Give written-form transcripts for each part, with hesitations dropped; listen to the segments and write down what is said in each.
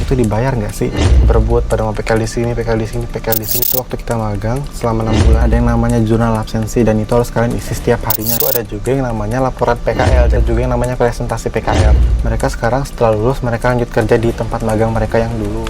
itu dibayar nggak sih? Berebut pada mau PKL di sini, PKL di sini, PKL di sini. Itu waktu kita magang selama 6 bulan ada yang namanya jurnal absensi, dan itu harus kalian isi setiap harinya. Itu ada juga yang namanya laporan PKL, dan juga yang namanya presentasi PKL. Mereka sekarang setelah lulus mereka lanjut kerja di tempat magang mereka yang dulu.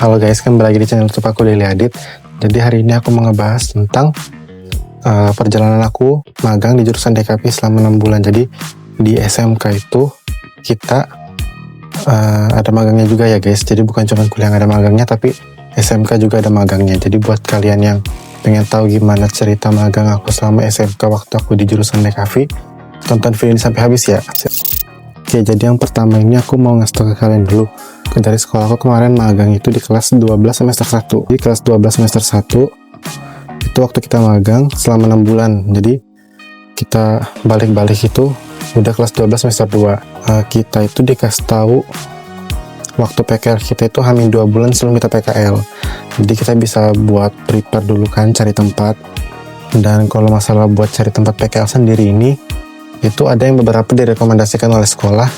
Halo guys, kembali lagi di channel YouTube aku, Daily Adit. Jadi hari ini aku mau ngebahas tentang perjalanan aku magang di jurusan DKV selama 6 bulan. Jadi di SMK itu kita ada magangnya juga ya guys. Jadi bukan cuma kuliah yang ada magangnya, tapi SMK juga ada magangnya. Jadi buat kalian yang pengen tahu gimana cerita magang aku selama SMK waktu aku di jurusan DKV, tonton video ini sampai habis ya. Oke, jadi yang pertama ini aku mau ngasih tau ke kalian dulu. Dari sekolah aku kemarin magang itu di kelas 12 semester 1. Di kelas 12 semester 1 itu waktu kita magang selama 6 bulan. Jadi kita balik-balik itu udah kelas 12 semester 2. Kita itu dikasih tahu waktu PKL kita itu hamin 2 bulan sebelum kita PKL. Jadi kita bisa buat prepare dulu kan, cari tempat. Dan kalau masalah buat cari tempat PKL sendiri ini, itu ada yang beberapa direkomendasikan oleh sekolah,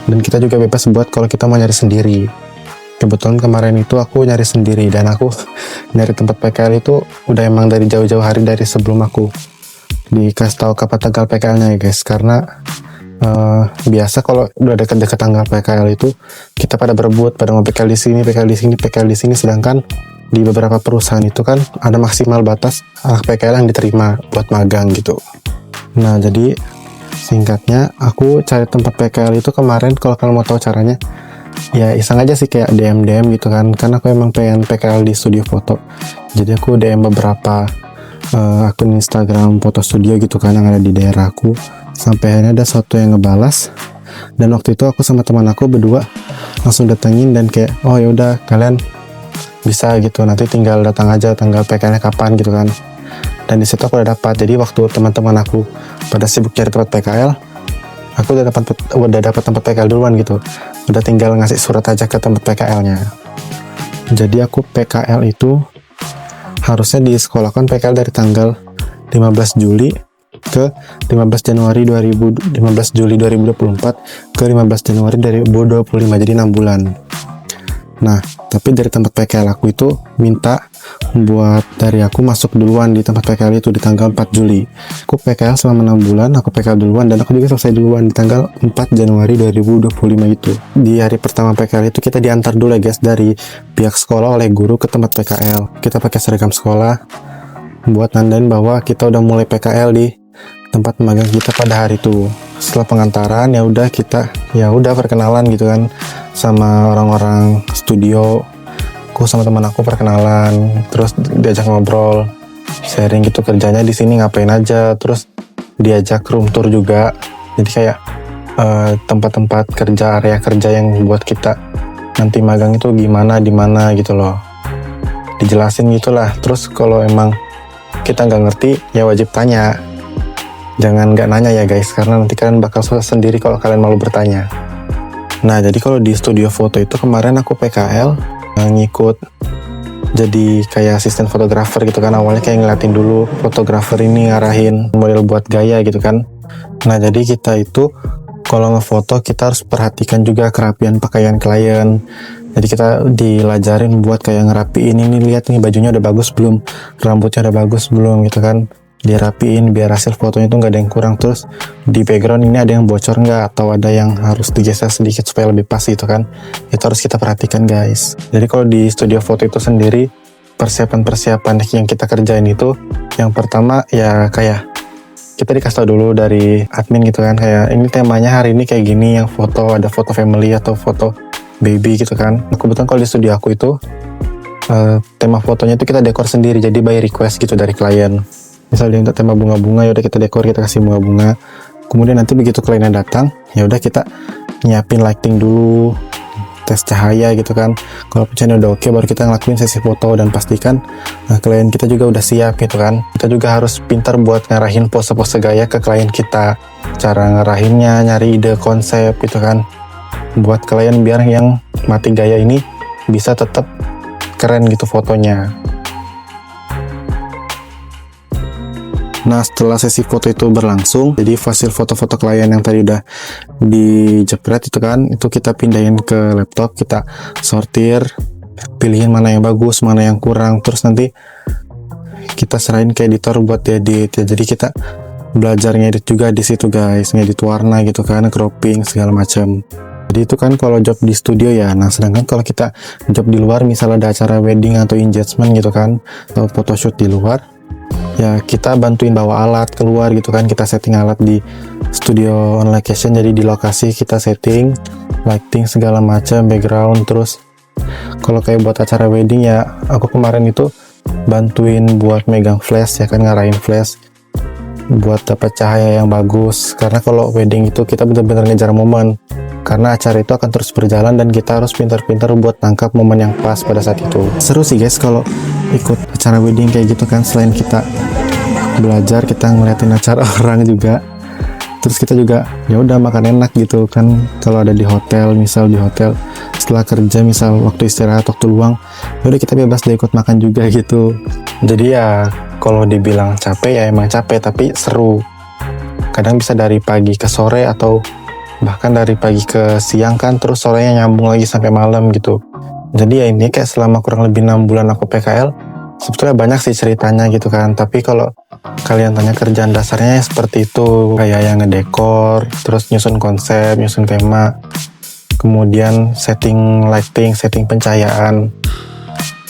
dan kita juga bebas buat kalau kita mau nyari sendiri. Kebetulan kemarin itu aku nyari sendiri, dan aku nyari tempat PKL itu udah emang dari jauh-jauh hari dari sebelum aku dikasih tahu kapan tanggal PKL-nya ya guys. Karena biasa kalau udah deket-deket tanggal PKL itu kita pada berebut, pada mau PKL di sini, PKL di sini, PKL di sini. Sedangkan di beberapa perusahaan itu kan ada maksimal batas PKL yang diterima buat magang gitu. Nah jadi singkatnya, aku cari tempat PKL itu kemarin, kalau kalian mau tahu caranya, ya iseng aja sih, kayak DM gitu kan. Karena aku emang pengen PKL di studio foto. Jadi aku DM beberapa akun Instagram foto studio gitu kan yang ada di daerah aku. Sampai akhirnya ada satu yang ngebalas. Dan waktu itu aku sama teman aku berdua langsung datengin, dan kayak, oh ya udah kalian bisa gitu, nanti tinggal datang aja tanggal PKL-nya kapan gitu kan. Dan di situ aku udah dapat. Jadi waktu teman-teman aku pada sibuk cari tempat PKL, aku udah dapat tempat PKL duluan gitu. Udah tinggal ngasih surat aja ke tempat PKL-nya. Jadi aku PKL itu harusnya disekolahkan PKL dari tanggal 15 Juli ke 15 Januari 2024 ke 15 Januari 2025. Jadi 6 bulan. Nah, tapi dari tempat PKL aku itu minta buat dari aku masuk duluan di tempat PKL itu di tanggal 4 Juli. Aku PKL selama 6 bulan, aku PKL duluan, dan aku juga selesai duluan di tanggal 4 Januari 2025 itu. Di hari pertama PKL itu kita diantar dulu ya guys dari pihak sekolah oleh guru ke tempat PKL. Kita pakai seragam sekolah buat nandain bahwa kita udah mulai PKL di tempat magang kita pada hari itu. Setelah pengantaran ya udah kita perkenalan gitu kan sama orang-orang studio. Aku sama teman aku perkenalan, terus diajak ngobrol, sharing gitu kerjanya di sini ngapain aja, terus diajak room tour juga. Jadi kayak tempat-tempat kerja, area kerja yang buat kita nanti magang itu gimana, di mana gitu loh. Dijelasin gitulah. Terus kalau emang kita nggak ngerti ya wajib tanya. Jangan nggak nanya ya guys, karena nanti kalian bakal susah sendiri kalau kalian malu bertanya. Nah jadi kalau di studio foto itu kemarin aku PKL ngikut jadi kayak asisten fotografer gitu kan. Awalnya kayak ngeliatin dulu fotografer ini ngarahin model buat gaya gitu kan. Nah jadi kita itu kalau ngefoto kita harus perhatikan juga kerapian pakaian klien. Jadi kita dilajarin buat kayak ngerapiin ini, lihat nih bajunya udah bagus belum, rambutnya udah bagus belum gitu kan. Dirapiin biar hasil fotonya itu nggak ada yang kurang. Terus di background ini ada yang bocor nggak, atau ada yang harus digeser sedikit supaya lebih pas gitu kan. Itu harus kita perhatikan guys. Jadi kalau di studio foto itu sendiri, persiapan yang kita kerjain itu, yang pertama ya kayak kita dikasih tau dulu dari admin gitu kan, kayak ini temanya hari ini kayak gini, yang foto ada foto family atau foto baby gitu kan. Nah, kebetulan kalau di studio aku itu tema fotonya itu kita dekor sendiri, jadi by request gitu dari klien. Misal dia minta tema bunga-bunga, ya udah kita dekor, kita kasih bunga-bunga. Kemudian nanti begitu kliennya datang, ya udah kita nyiapin lighting dulu, tes cahaya gitu kan. Kalau pencahayaan udah oke, baru kita ngelakuin sesi foto dan pastikan klien kita juga udah siap gitu kan. Kita juga harus pintar buat ngarahin pose-pose gaya ke klien kita, cara ngarahinnya, nyari ide konsep gitu kan, buat klien biar yang mati gaya ini bisa tetap keren gitu fotonya. Nah, setelah sesi foto itu berlangsung, jadi hasil foto-foto klien yang tadi udah dijepret itu kan, itu kita pindahin ke laptop, kita sortir, pilihin mana yang bagus, mana yang kurang, terus nanti kita serahin ke editor buat edit. Ya, jadi kita belajar ngedit juga di situ guys, ngedit warna gitu kan, cropping segala macam. Jadi itu kan kalau job di studio ya. Nah, sedangkan kalau kita job di luar, misalnya ada acara wedding atau engagement gitu kan, atau photoshoot di luar, ya kita bantuin bawa alat keluar gitu kan, kita setting alat di studio on location. Jadi di lokasi kita setting lighting segala macam, background. Terus kalau kayak buat acara wedding ya, aku kemarin itu bantuin buat megang flash ya kan, ngarahin flash buat dapat cahaya yang bagus, karena kalau wedding itu kita benar-benar ngejar momen, karena acara itu akan terus berjalan dan kita harus pintar-pintar buat tangkap momen yang pas pada saat itu. Seru sih guys kalau ikut acara wedding kayak gitu kan, selain kita belajar, kita ngeliatin acara orang juga, terus kita juga ya udah makan enak gitu kan. Kalau ada di hotel, misal di hotel setelah kerja, misal waktu istirahat, waktu luang, ya udah kita bebas deh ikut makan juga gitu. Jadi ya kalau dibilang capek ya emang capek, tapi seru. Kadang bisa dari pagi ke sore atau bahkan dari pagi ke siang kan, terus sorenya nyambung lagi sampai malam gitu. Jadi ya ini kayak selama kurang lebih 6 bulan aku PKL, sebetulnya banyak sih ceritanya gitu kan. Tapi kalau kalian tanya kerjaan dasarnya ya seperti itu, kayak yang ngedekor, terus nyusun konsep, nyusun tema, kemudian setting lighting, setting pencahayaan,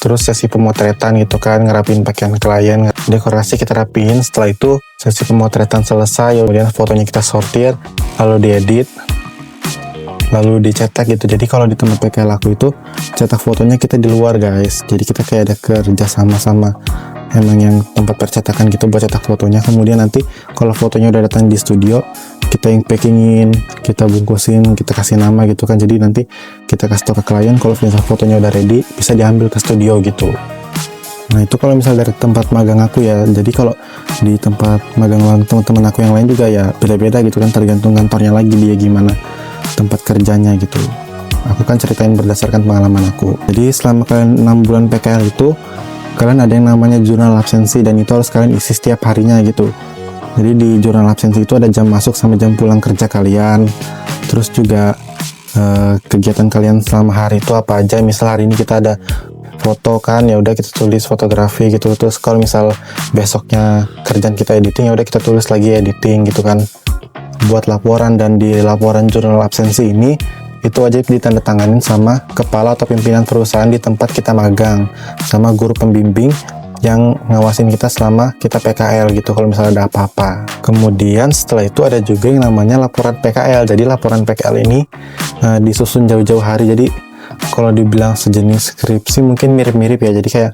terus sesi pemotretan gitu kan, ngerapin pakaian klien, dekorasi kita rapiin. Setelah itu sesi pemotretan selesai, kemudian fotonya kita sortir, lalu diedit, lalu dicetak gitu. Jadi kalau di tempat PKL aku itu cetak fotonya kita di luar guys, jadi kita kayak ada kerja sama-sama emang yang tempat percetakan gitu buat cetak fotonya. Kemudian nanti kalau fotonya udah datang di studio, kita yang packingin, kita bungkusin, kita kasih nama gitu kan. Jadi nanti kita kasih tau ke klien kalau misalnya fotonya udah ready, bisa diambil ke studio gitu. Nah itu kalau misalnya dari tempat magang aku ya. Jadi kalau di tempat magang teman-teman aku yang lain juga ya beda-beda gitu kan, tergantung kantornya lagi dia gimana tempat kerjanya gitu. Aku kan ceritain berdasarkan pengalaman aku. Jadi selama kalian 6 bulan PKL itu, kalian ada yang namanya jurnal absensi, dan itu harus kalian isi setiap harinya gitu. Jadi di jurnal absensi itu ada jam masuk sama jam pulang kerja kalian, terus juga kegiatan kalian selama hari itu apa aja. Misal hari ini kita ada foto kan, ya udah kita tulis fotografi gitu. Terus kalau misal besoknya kerjaan kita editing, ya udah kita tulis lagi editing gitu kan, buat laporan. Dan di laporan jurnal absensi ini itu wajib ditandatanganin sama kepala atau pimpinan perusahaan di tempat kita magang, sama guru pembimbing yang ngawasin kita selama kita PKL gitu kalau misalnya ada apa-apa. Kemudian setelah itu ada juga yang namanya laporan PKL. Jadi laporan PKL ini disusun jauh-jauh hari. Jadi kalau dibilang sejenis skripsi mungkin mirip-mirip ya. Jadi kayak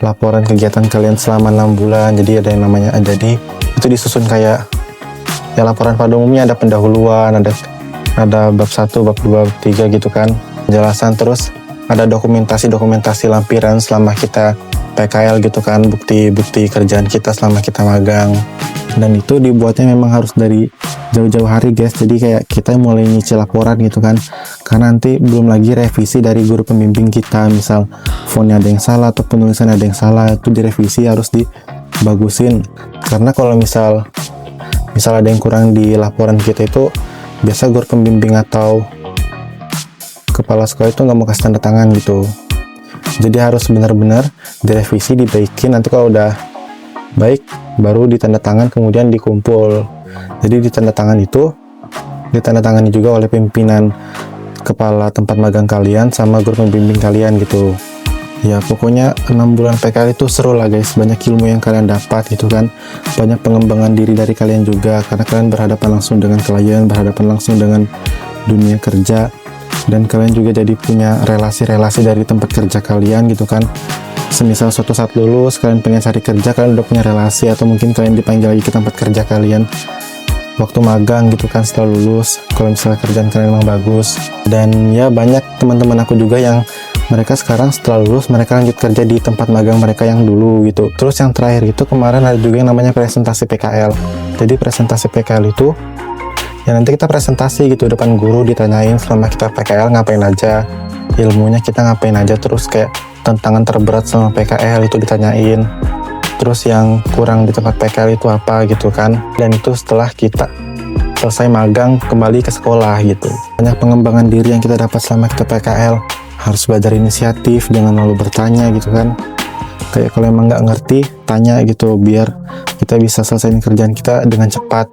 laporan kegiatan kalian selama 6 bulan. Jadi ada yang namanya, jadi itu disusun kayak ya laporan pada umumnya, ada pendahuluan, ada bab 1, bab 2, bab 3 gitu kan, penjelasan. Terus ada dokumentasi lampiran selama kita PKL gitu kan, bukti kerjaan kita selama kita magang. Dan itu dibuatnya memang harus dari jauh-jauh hari guys. Jadi kayak kita mulai nyicil laporan gitu kan, karena nanti belum lagi revisi dari guru pembimbing kita. Misal fontnya ada yang salah atau penulisan ada yang salah, itu direvisi, harus dibagusin. Karena kalau misal ada yang kurang di laporan kita itu, biasa guru pembimbing atau kepala sekolah itu nggak mau kasih tanda tangan gitu. Jadi harus benar-benar direvisi, dibaikin. Nanti kalau udah baik baru ditanda tangan, kemudian dikumpul. Jadi ditandatangani juga oleh pimpinan kepala tempat magang kalian sama guru pembimbing kalian gitu. Ya pokoknya 6 bulan PKL itu seru lah guys, banyak ilmu yang kalian dapat gitu kan, banyak pengembangan diri dari kalian juga, karena kalian berhadapan langsung dengan klien, berhadapan langsung dengan dunia kerja, dan kalian juga jadi punya relasi-relasi dari tempat kerja kalian gitu kan. Semisal suatu saat lulus, kalian pengen cari kerja, kalian udah punya relasi, atau mungkin kalian dipanggil lagi ke tempat kerja kalian waktu magang gitu kan setelah lulus, kalau misalnya kerjaan kalian memang bagus. Dan ya banyak teman-teman aku juga yang mereka sekarang setelah lulus mereka lanjut kerja di tempat magang mereka yang dulu gitu. Terus yang terakhir itu kemarin ada juga yang namanya presentasi PKL. Jadi presentasi PKL itu ya nanti kita presentasi gitu depan guru, ditanyain selama kita PKL ngapain aja, ilmunya kita ngapain aja, terus kayak tantangan terberat selama PKL itu ditanyain. terus yang kurang di tempat PKL itu apa gitu kan. Dan itu setelah kita selesai magang kembali ke sekolah gitu. Banyak pengembangan diri yang kita dapat selama kita PKL. Harus belajar inisiatif, jangan malu bertanya gitu kan. Kayak kalau emang nggak ngerti, tanya gitu biar kita bisa selesaiin kerjaan kita dengan cepat.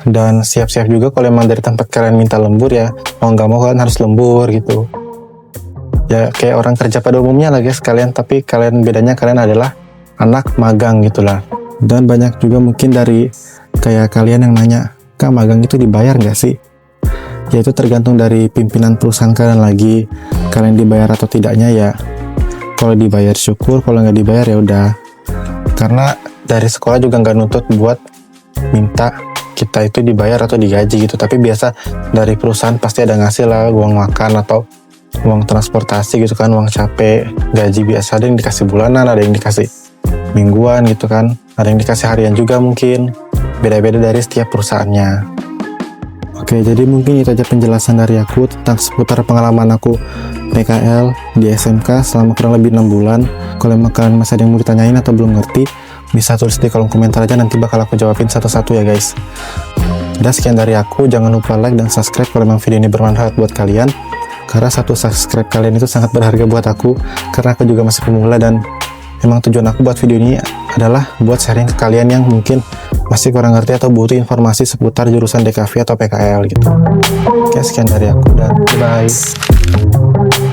Dan siap-siap juga kalau emang dari tempat kalian minta lembur ya, mau nggak mau kalian harus lembur gitu. Ya kayak orang kerja pada umumnya lah guys kalian, tapi kalian bedanya kalian adalah anak magang gitulah. Dan banyak juga mungkin dari kayak kalian yang nanya, Kak magang itu dibayar nggak sih? Ya itu tergantung dari pimpinan perusahaan kalian lagi, kalian dibayar atau tidaknya ya. Kalau dibayar syukur, kalau nggak dibayar ya udah. Karena dari sekolah juga nggak nuntut buat minta kita itu dibayar atau digaji gitu. Tapi biasa dari perusahaan pasti ada ngasih lah uang makan atau uang transportasi gitu kan, uang capek, gaji biasa. Ada yang dikasih bulanan, ada yang dikasih mingguan gitu kan, ada yang dikasih harian juga mungkin. Beda-beda dari setiap perusahaannya. Oke, jadi mungkin itu aja penjelasan dari aku tentang seputar pengalaman aku PKL di SMK selama kurang lebih 6 bulan. Kalau emang kalian masih ada yang mau ditanyain atau belum ngerti, bisa tulis di kolom komentar aja, nanti bakal aku jawabin satu-satu ya guys. Dan sekian dari aku, jangan lupa like dan subscribe kalau memang video ini bermanfaat buat kalian. Karena satu subscribe kalian itu sangat berharga buat aku, karena aku juga masih pemula dan memang tujuan aku buat video ini adalah buat sharing ke kalian yang mungkin masih kurang ngerti atau butuh informasi seputar jurusan DKV atau PKL gitu. Oke, sekian dari aku dan bye.